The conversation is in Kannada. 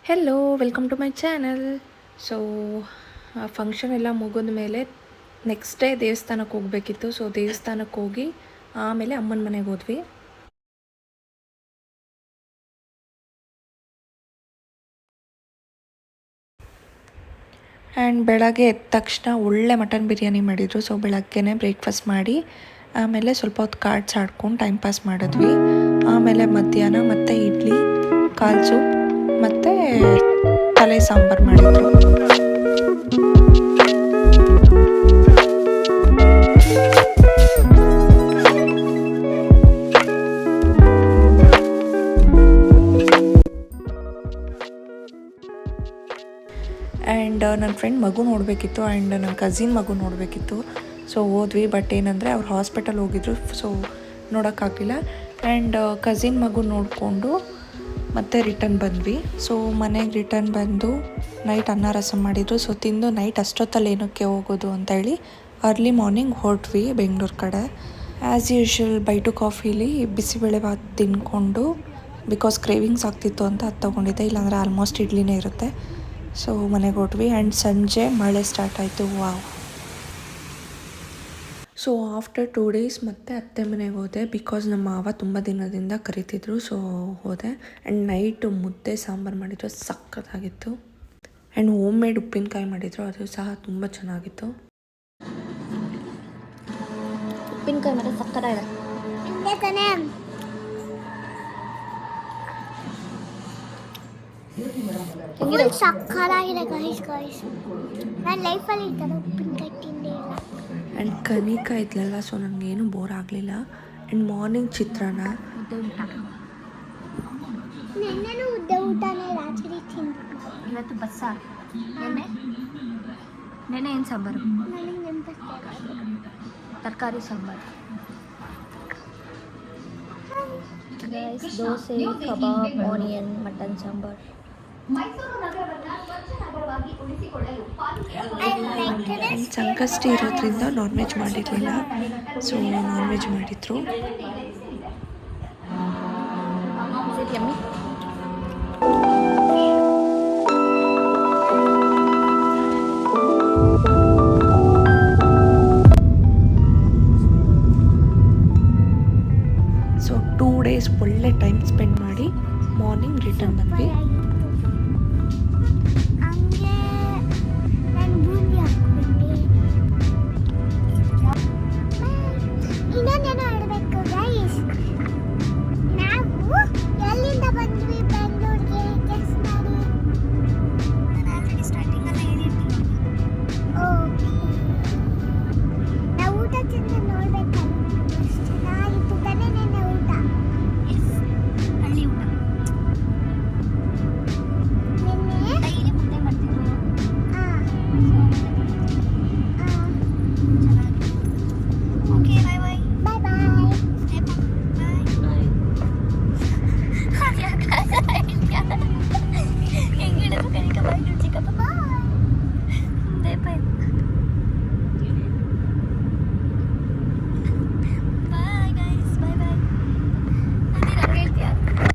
Hello welcome to my channel. So function ಎಲ್ಲ ಮುಗಿದ ಮೇಲೆ ನೆಕ್ಸ್ಟ್ ಡೇ ದೇವಸ್ಥಾನಕ್ಕೆ ಹೋಗಬೇಕಿತ್ತು. ಸೊ ದೇವಸ್ಥಾನಕ್ಕೆ ಹೋಗಿ ಆಮೇಲೆ ಅಮ್ಮನ ಮನೆಗೆ ಹೋದ್ವಿ. ಆ್ಯಂಡ್ ಬೆಳಗ್ಗೆ ಎದ್ದ ತಕ್ಷಣ ಒಳ್ಳೆ ಮಟನ್ ಬಿರಿಯಾನಿ ಮಾಡಿದರು. ಸೊ ಬೆಳಗ್ಗೆನೇ ಬ್ರೇಕ್ಫಾಸ್ಟ್ ಮಾಡಿ ಆಮೇಲೆ ಸ್ವಲ್ಪ ಹೊತ್ತು ಕಾರ್ಡ್ಸ್ ಆಡ್ಕೊಂಡು ಟೈಮ್ ಪಾಸ್ ಮಾಡಿದ್ವಿ. ಆಮೇಲೆ ಮಧ್ಯಾಹ್ನ ಮತ್ತು ಇಡ್ಲಿ, ಕಾಲ್ ಸೂಪ್ ಮತ್ತು ತಲೆ ಸಾಂಬಾರು ಮಾಡಿದರು. ಆ್ಯಂಡ್ ನನ್ನ ಫ್ರೆಂಡ್ ಮಗು ನೋಡಬೇಕಿತ್ತು ಆ್ಯಂಡ್ ನನ್ನ ಕಝಿನ್ ಮಗು ನೋಡಬೇಕಿತ್ತು. ಸೊ ಹೋದ್ವಿ. ಬಟ್ ಏನಂದರೆ ಅವ್ರು ಹಾಸ್ಪಿಟಲ್ ಹೋಗಿದ್ರು, ಸೊ ನೋಡೋಕ್ಕಾಗಲಿಲ್ಲ. ಆ್ಯಂಡ್ ಕಝಿನ್ ಮಗು ನೋಡಿಕೊಂಡು ಮತ್ತೆ ರಿಟರ್ನ್ ಬಂದ್ವಿ. ಸೊ ಮನೆಗೆ ರಿಟರ್ನ್ ಬಂದು ನೈಟ್ ಅನ್ನ ರಸಂ ಮಾಡಿದರು. ಸೊ ತಿಂದು ನೈಟ್ ಅಷ್ಟೊತ್ತಲ್ಲಿ ಏನಕ್ಕೆ ಹೋಗೋದು ಅಂತ ಹೇಳಿ ಅರ್ಲಿ ಮಾರ್ನಿಂಗ್ ಹೊರಟ್ವಿ ಬೆಂಗಳೂರು ಕಡೆ. ಆ್ಯಸ್ ಯೂಶ್ವಲ್ ಬೈಟು ಕಾಫಿಲಿ ಬಿಸಿಬೇಳೆ ಭಾತ್ ತಿನ್ಕೊಂಡು, ಬಿಕಾಸ್ ಕ್ರೇವಿಂಗ್ಸ್ ಆಗ್ತಿತ್ತು ಅಂತ ಅದು ತೊಗೊಂಡಿದ್ದೆ, ಇಲ್ಲಾಂದರೆ ಆಲ್ಮೋಸ್ಟ್ ಇಡ್ಲಿನೇ ಇರುತ್ತೆ. ಸೊ ಮನೆಗೆ ಹೊರಟ್ವಿ. ಆ್ಯಂಡ್ ಸಂಜೆ ಮಳೆ ಸ್ಟಾರ್ಟ್ ಆಯಿತು. ವಾವ್. ಸೊ ಆಫ್ಟರ್ 2 days ಮತ್ತೆ ಅತ್ತೆ ಮನೆಗೆ ಹೋದೆ, ಬಿಕಾಸ್ ನಮ್ಮ ಮಾವ ತುಂಬ ದಿನದಿಂದ ಕರಿತಿದ್ರು. ಸೊ ಹೋದೆ. ಆ್ಯಂಡ್ ನೈಟು ಮುದ್ದೆ ಸಾಂಬಾರು ಮಾಡಿದ್ರು, ಸಕ್ಕತ್ತಾಗಿತ್ತು. ಆ್ಯಂಡ್ ಹೋಮ್ ಮೇಡ್ ಉಪ್ಪಿನಕಾಯಿ ಮಾಡಿದರು, ಅದು ಸಹ ತುಂಬ ಚೆನ್ನಾಗಿತ್ತು. ಉಪ್ಪಿನಕಾಯಿ ಮಾಡಿ ಸಕ್ಕತ್ತಾಗಿದೆ. ಸಕ್ಕತ್ತಾಗಿದೆ ಗಾಯ್ಸ್. ನಾನು ಲೈಫಲ್ಲಿ ಈ ಥರ ಉಪ್ಪಿನಕಾಯಿ ತಿಂದೇ ಇಲ್ಲ. ಆ್ಯಂಡ್ ಕನಿಕಾ ಇದ್ಲಲ್ಲ, ಸೊ ನನಗೇನು ಬೋರ್ ಆಗಲಿಲ್ಲ. ಆ್ಯಂಡ್ ಮಾರ್ನಿಂಗ್ ಚಿತ್ರಾನ್ನ, ಮುದ್ದೆ ಊಟ. ನೆನ್ನೆನೂ ಮುದ್ದೆ ಊಟನೇ ರಾತ್ರಿ ತಿಂದು. ಇವತ್ತು ಬಸ್ಸಾರು. ನೆನ್ನೆ ಏನು ಸಾಂಬಾರು? ನನಗೆ ನೆನಪಿಸ್ತಾರೆ ತರಕಾರಿ ಸಾಂಬಾರು. ದೋಸೆ, ಕಬಾಬ್, ಆನಿಯನ್, ಮಟನ್ ಸಾಂಬಾರು. ಸಂಕಷ್ಟಿ ಇರೋದ್ರಿಂದ ನಾನ್ ವೆಜ್ ಮಾಡಿರಲಿಲ್ಲ, ಸೊ ನಾನ್ ವೆಜ್ ಮಾಡಿದರು. ಯಮ್ಮಿ.